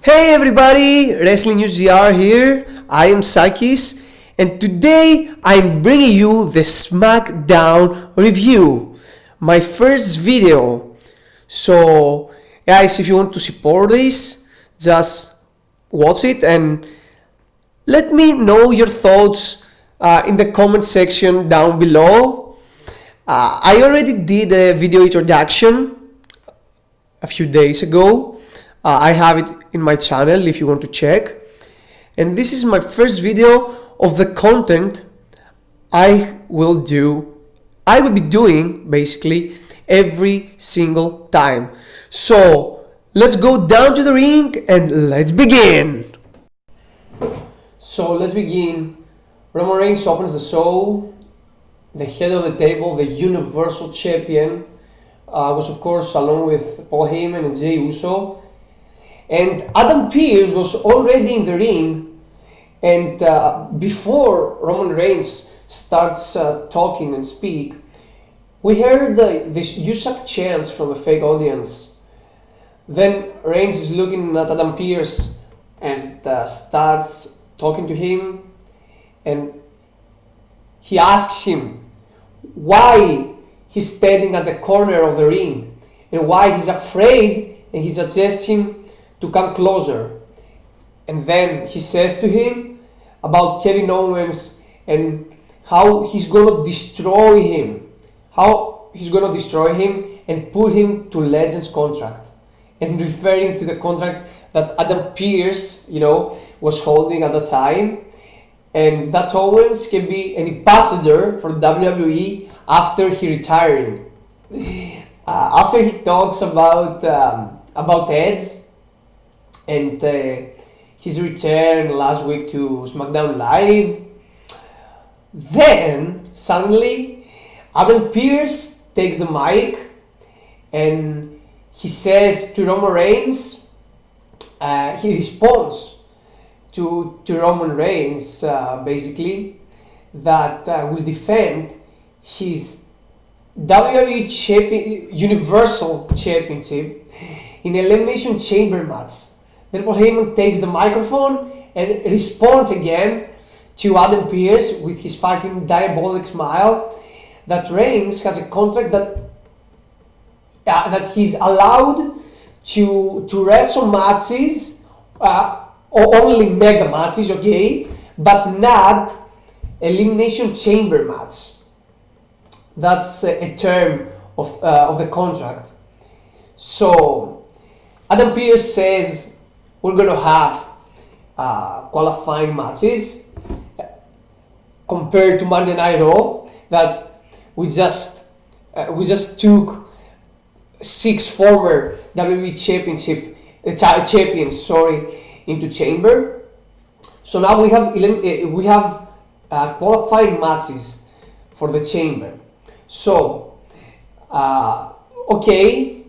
Hey everybody, Wrestling News ZR here. I am Sakis, and today I'm bringing you the Smackdown review, my first video. So, guys, if you want to support this, just watch it and let me know your thoughts in the comment section down below. I already did a video introduction a few days ago. I have it in my channel if you want to check, and this is my first video of the content I will be doing basically every single time. So let's go down to the ring and let's begin. So let's begin. Roman Reigns opens the show. The head of the table, the Universal Champion, was of course along with Paul Heyman and Jey Uso. And Adam Pearce was already in the ring, and before Roman Reigns starts talking and speak, we heard this "You suck" chants from the fake audience. Then Reigns is looking at Adam Pearce and starts talking to him, and he asks him why he's standing at the corner of the ring and why he's afraid, and he suggests him to come closer. And then he says to him about Kevin Owens and how he's gonna destroy him, and put him to Legends contract, and referring to the contract that Adam Pearce, was holding at the time, and that Owens can be an ambassador for WWE after he retiring. After he talks about Edge and his return last week to Smackdown Live, then suddenly Adam Pearce takes the mic and he says to Roman Reigns, he responds to Roman Reigns basically that will defend his WWE Universal Championship in Elimination Chamber match. Then Paul Heyman takes the microphone and responds again to Adam Pearce with his fucking diabolic smile that Reigns has a contract that he's allowed to wrestle matches, only mega matches, okay, but not Elimination Chamber match. That's a term of the contract. So Adam Pearce says we're gonna have qualifying matches compared to Monday Night Raw that we just took 6 former WWE champions into Chamber. So now we have qualifying matches for the Chamber. So okay,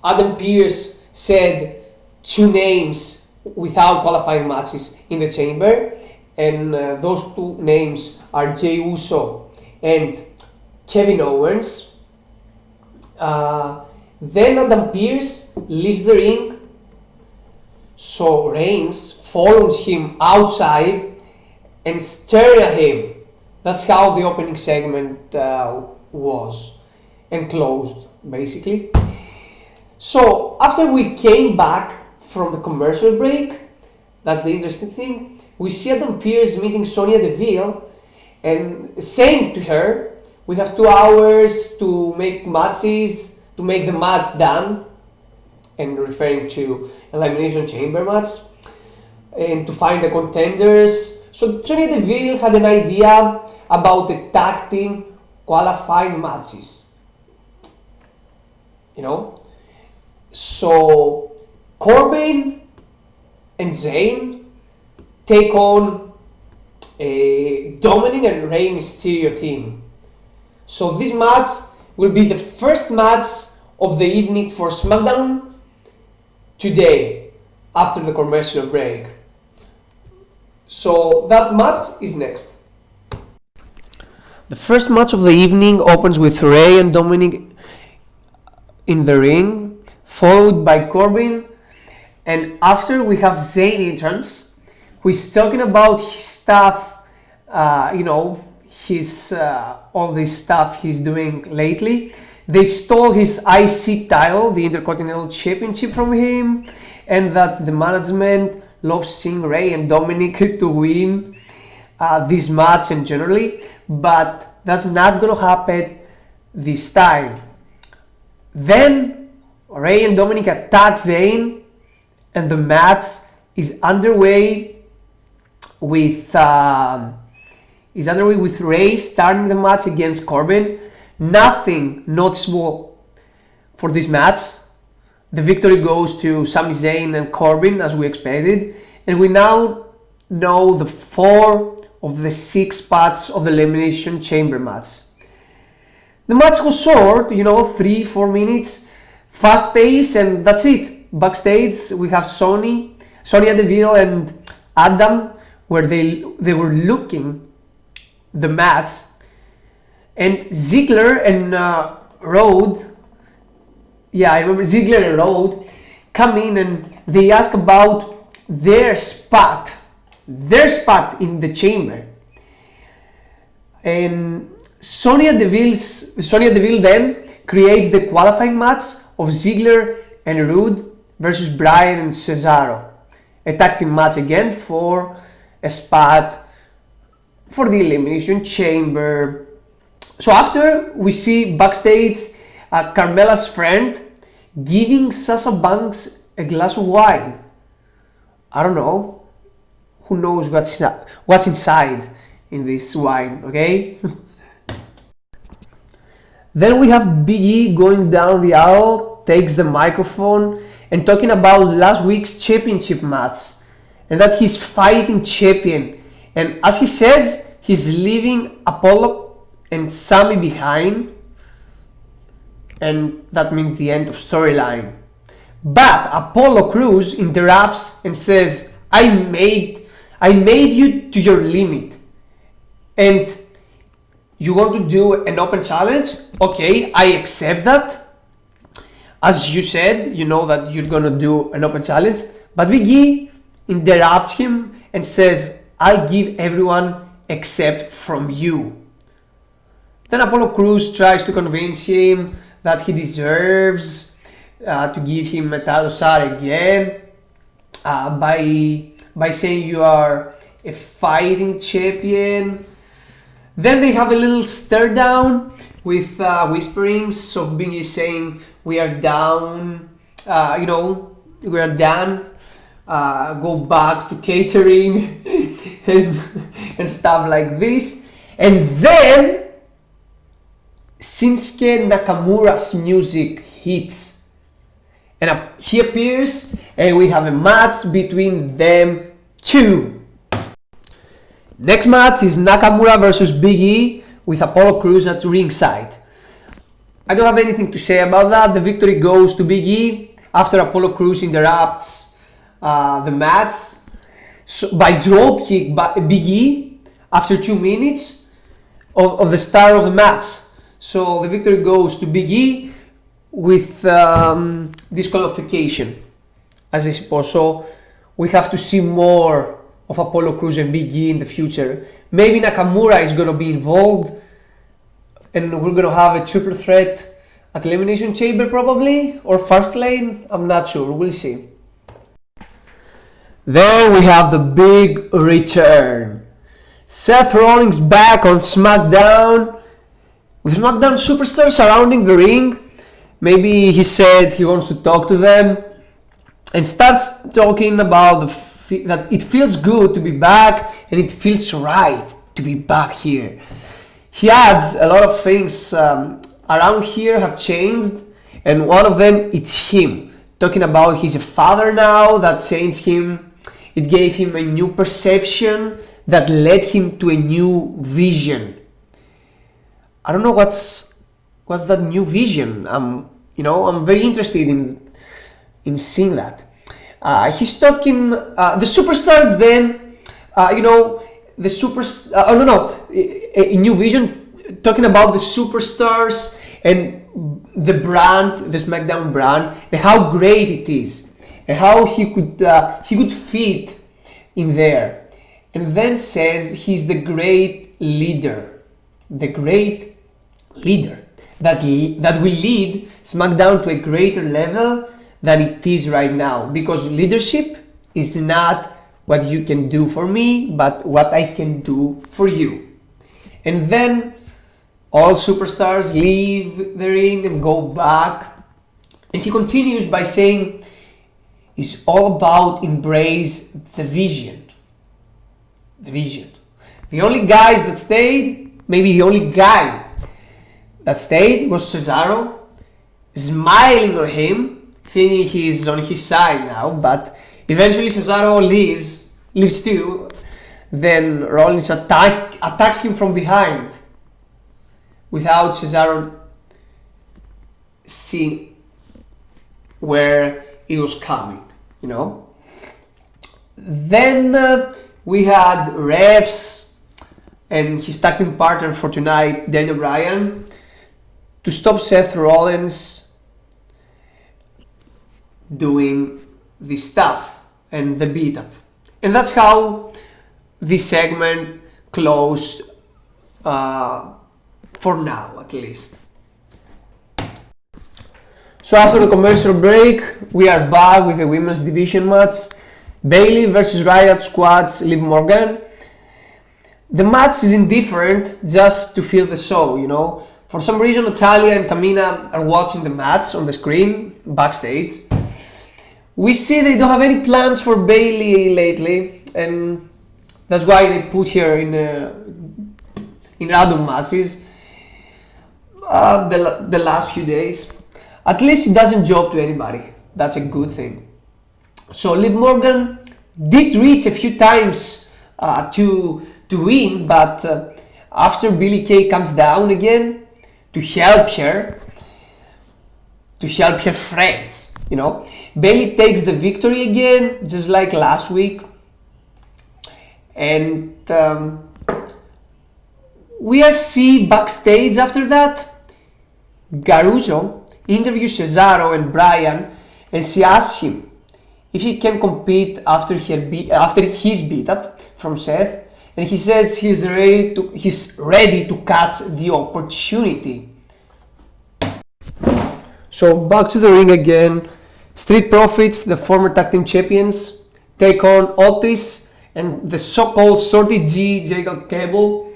Adam Pearce said 2 names without qualifying matches in the Chamber, and those 2 names are Jey Uso and Kevin Owens. Then Adam Pearce leaves the ring, so Reigns follows him outside and stares at him. That's how the opening segment was and closed basically. So after we came back from the commercial break, that's the interesting thing, we see Adam Pearce meeting Sonya Deville and saying to her, we have 2 hours to make the match done, and referring to Elimination Chamber match, and to find the contenders. So Sonya Deville had an idea about the tag team qualifying matches, So Corbin and Zayn take on a Dominik and Rey Mysterio team. So this match will be the first match of the evening for Smackdown today after the commercial break. So that match is next. The first match of the evening opens with Rey and Dominik in the ring, followed by Corbin And after we have Zayn entrance, who is talking about his stuff, his all this stuff he's doing lately. They stole his IC title, the Intercontinental Championship, from him, and that the management loves seeing Ray and Dominik to win this match and generally, but that's not gonna happen this time. Then Ray and Dominik attack Zayn, and the match is underway with Ray starting the match against Corbin. Nothing noticeable for this match. The victory goes to Sami Zayn and Corbin as we expected, and we now know the 4 of the 6 spots of the Elimination Chamber match. The match was short, 3-4 minutes, fast pace, and that's it. Backstage we have Sonya Deville and Adam, where they were looking the match, and Ziegler and Roode, I remember Ziegler and Roode come in and they ask about their spot in the chamber. And Sonya Deville then creates the qualifying match of Ziegler and Roode versus Bryan and Cesaro. A tag team match again for a spot for the Elimination Chamber. So after we see backstage Carmella's friend giving Sasha Banks a glass of wine. I don't know. Who knows what's inside in this wine, okay? Then we have Big E going down the aisle, takes the microphone and talking about last week's championship match and that he's fighting champion. And as he says, he's leaving Apollo and Sami behind, and that means the end of storyline. But Apollo Crews interrupts and says, I made you to your limit, and you want to do an open challenge? Okay, I accept that. As you said, you know that you're gonna do an open challenge, but Big E interrupts him and says, I give everyone except from you. Then Apollo Crews tries to convince him that he deserves to give him a title shot again by saying you are a fighting champion. Then they have a little stare down with whisperings of Big E saying we are down, we are done, go back to catering and stuff like this. And then Shinsuke Nakamura's music hits and he appears and we have a match between them two. Next match is Nakamura versus Big E with Apollo Crews at ringside. I don't have anything to say about that. The victory goes to Big E after Apollo Crews interrupts the match by dropkick by Big E after 2 minutes of the start of the match. So the victory goes to Big E with disqualification, as I suppose. So we have to see more of Apollo Crews and Big E in the future. Maybe Nakamura is going to be involved and we're going to have a triple threat at Elimination Chamber probably, or Fastlane, I'm not sure, we'll see. Then we have the big return. Seth Rollins back on Smackdown with Smackdown superstars surrounding the ring. Maybe he said he wants to talk to them and starts talking about that it feels good to be back and it feels right to be back here. He adds a lot of things around here have changed, and one of them it's him talking about he's a father now, that changed him. It gave him a new perception that led him to a new vision. I don't know what's that new vision. I'm very interested in seeing that. He's talking the superstars. Then a new vision, talking about the superstars and the brand, the Smackdown brand, and how great it is. and how he could fit in there, and then says he's the great leader that will lead SmackDown to a greater level than it is right now, because leadership is not what you can do for me, but what I can do for you. And then all superstars leave the ring and go back, and he continues by saying it's all about embrace the vision. The only guys that stayed, maybe the only guy that stayed, was Cesaro, smiling on him, thinking he's on his side now, but eventually Cesaro leaves too. Then Rollins attacks him from behind without Cesaro seeing where it was coming, you know. Then we had refs and his tag team partner for tonight, Daniel Bryan, to stop Seth Rollins doing the stuff and the beat up. And that's how this segment closed, for now at least. So after the commercial break, we are back with the women's division match. Bayley versus Riott squads Liv Morgan. The match is indifferent, just to fill the show, you know. For some reason, Natalya and Tamina are watching the match on the screen, backstage. We see they don't have any plans for Bayley lately, and that's why they put her in random matches the last few days. At least it doesn't job to anybody. That's a good thing. So Liv Morgan did reach a few times to win, but after Billie Kay comes down again to help her friends, you know, Bayley takes the victory again, just like last week. And we are see backstage after that. Garuzzo interviews Cesaro and Bryan, and she asks him if he can compete after his beat up from Seth, and he says he's ready to catch the opportunity. So back to the ring again. Street Profits, the former tag team champions, take on Otis and the so-called Shorty G Jacob Cable.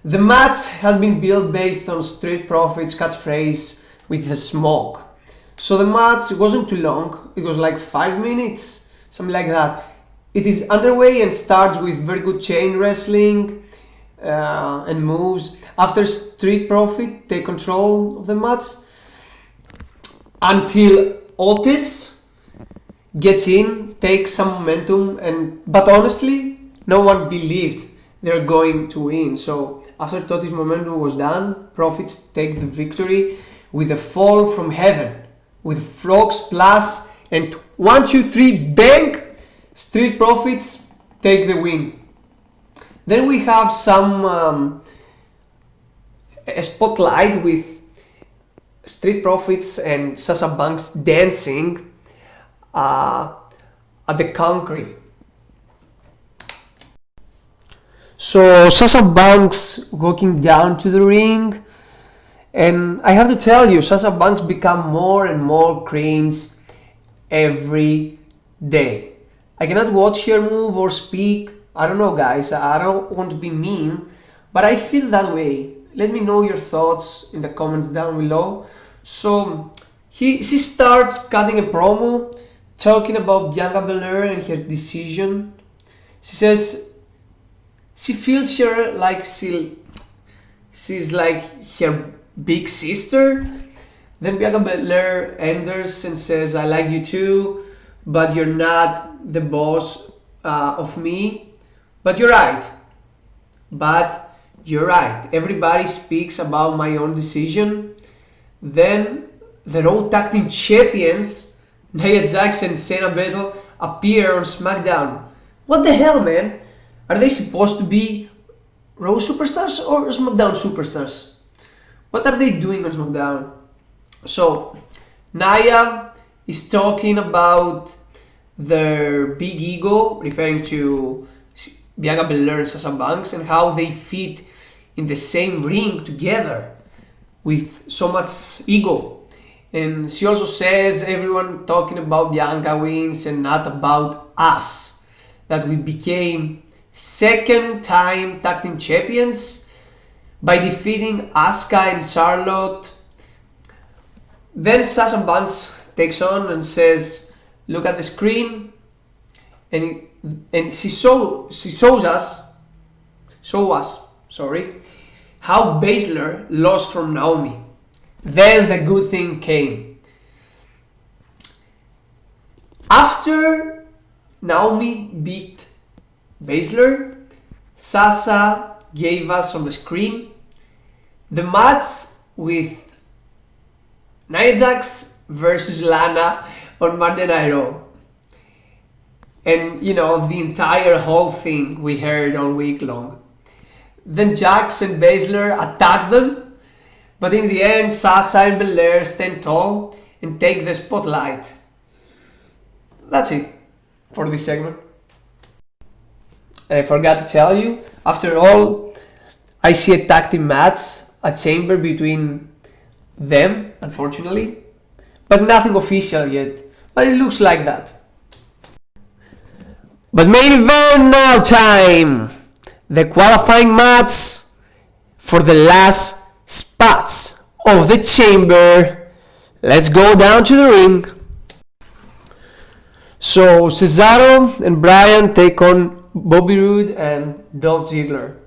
The match had been built based on Street Profits' catchphrase with the smoke. So the match wasn't too long, it was like 5 minutes, something like that. It is underway and starts with very good chain wrestling and moves. After Street Profit take control of the match, until Otis gets in, takes some momentum, but honestly, no one believed they're going to win. So after Otis' momentum was done, Profits take the victory with a fall from heaven, with frog splash and 1, 2, 3 bang. Street Profits take the win. Then we have some a spotlight with Street Profits and Sasha Banks dancing at the concrete. So Sasha Banks walking down to the ring, and I have to tell you, Sasha Banks become more and more cringe every day. I cannot watch her move or speak. I don't know, guys, I don't want to be mean, but I feel that way. Let me know your thoughts in the comments down below. So she starts cutting a promo talking about Bianca Belair and her decision. She says she feels her like she's like her big sister. Then Bianca Belair enters and says, I like you too, but you're not the boss of me. But you're right. Everybody speaks about my own decision. Then the Raw Tag Team Champions, Nia Jax and Shayna Baszler, appear on SmackDown. What the hell, man? Are they supposed to be Raw superstars or SmackDown superstars? What are they doing on SmackDown? So Nia is talking about their big ego, referring to Bianca Belair and Sasha Banks, and how they fit in the same ring together with so much ego. And she also says everyone talking about Bianca wins and not about us, that we became second time tag team champions by defeating Asuka and Charlotte. Then Sasha Banks takes on and says, look at the screen, and she shows us how Baszler lost from Naomi. Then the good thing came. After Naomi beat Baszler, Sasha gave us on the screen the match with Nia Jax versus Lana on Monday Night Raw. And the entire whole thing we heard all week long. Then Jax and Baszler attacked them, but in the end Sasha and Belair stand tall and take the spotlight. That's it for this segment. I forgot to tell you, after all, I see a tag team match, a chamber between them, unfortunately, but nothing official yet, but it looks like that. But main event now time! The qualifying match for the last spots of the chamber. Let's go down to the ring. So Cesaro and Bryan take on Bobby Roode and Ziegler.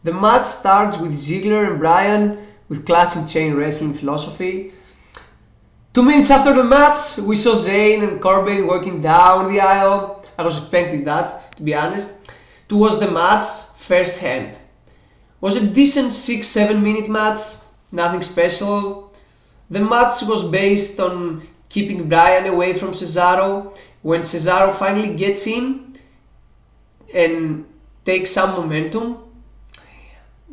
The match starts with Ziegler and Bryan with classic chain wrestling philosophy. 2 minutes after the match, we saw Zayn and Corbin walking down the aisle. I was expecting that, to be honest, to watch the match firsthand. Was a decent 6-7 minute match, nothing special. The match was based on keeping Bryan away from Cesaro. When Cesaro finally gets in and takes some momentum,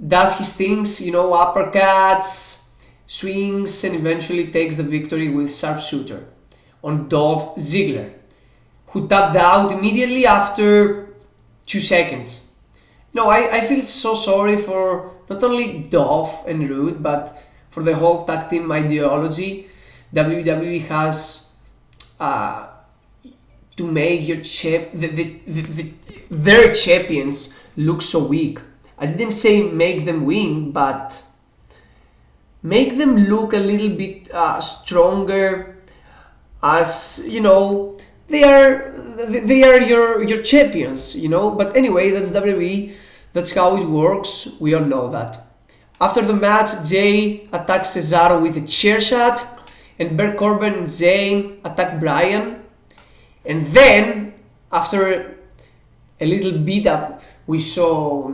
does his things, uppercuts, swings, and eventually takes the victory with sharpshooter on Ziegler, who tapped out immediately after 2 seconds. I feel so sorry for not only Dolph and Roode, but for the whole tag team ideology WWE has to make their champions look so weak. I didn't say make them win, but make them look a little bit stronger, as they are your champions, But anyway, that's WWE. That's how it works. We all know that. After the match, Jay attacks Cesaro with a chair shot, and Corbin and Zayn attack Bryan. And then, after a little beat up we saw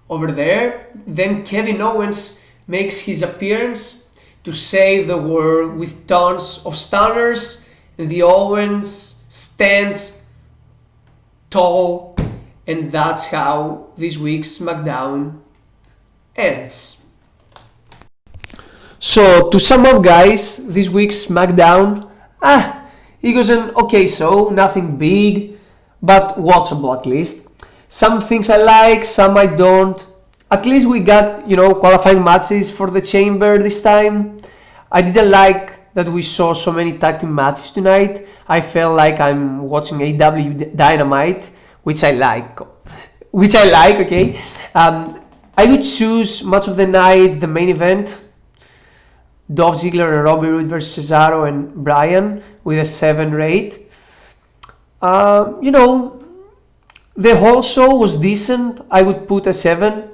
over there, then Kevin Owens makes his appearance to save the world with tons of stunners, and the Owens stands tall, and that's how this week's Smackdown ends. So to sum up, guys, this week's Smackdown, it was an okay show, nothing big, but watchable at least. Some things I like, some I don't. At least we got, qualifying matches for the chamber this time. I didn't like that we saw so many tag team matches tonight. I felt like I'm watching AEW Dynamite, which I like, okay? I would choose match of the night, the main event, Dolph Ziggler and Bobby Roode versus Cesaro and Bryan with a 7 rate. The whole show was decent. I would put a 7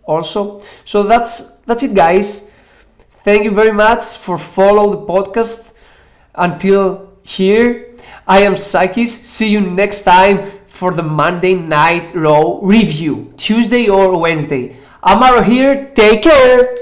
also. So that's it, guys. Thank you very much for following the podcast until here. I am Sakis. See you next time for the Monday Night Raw review, Tuesday or Wednesday. I'm out of here. Take care.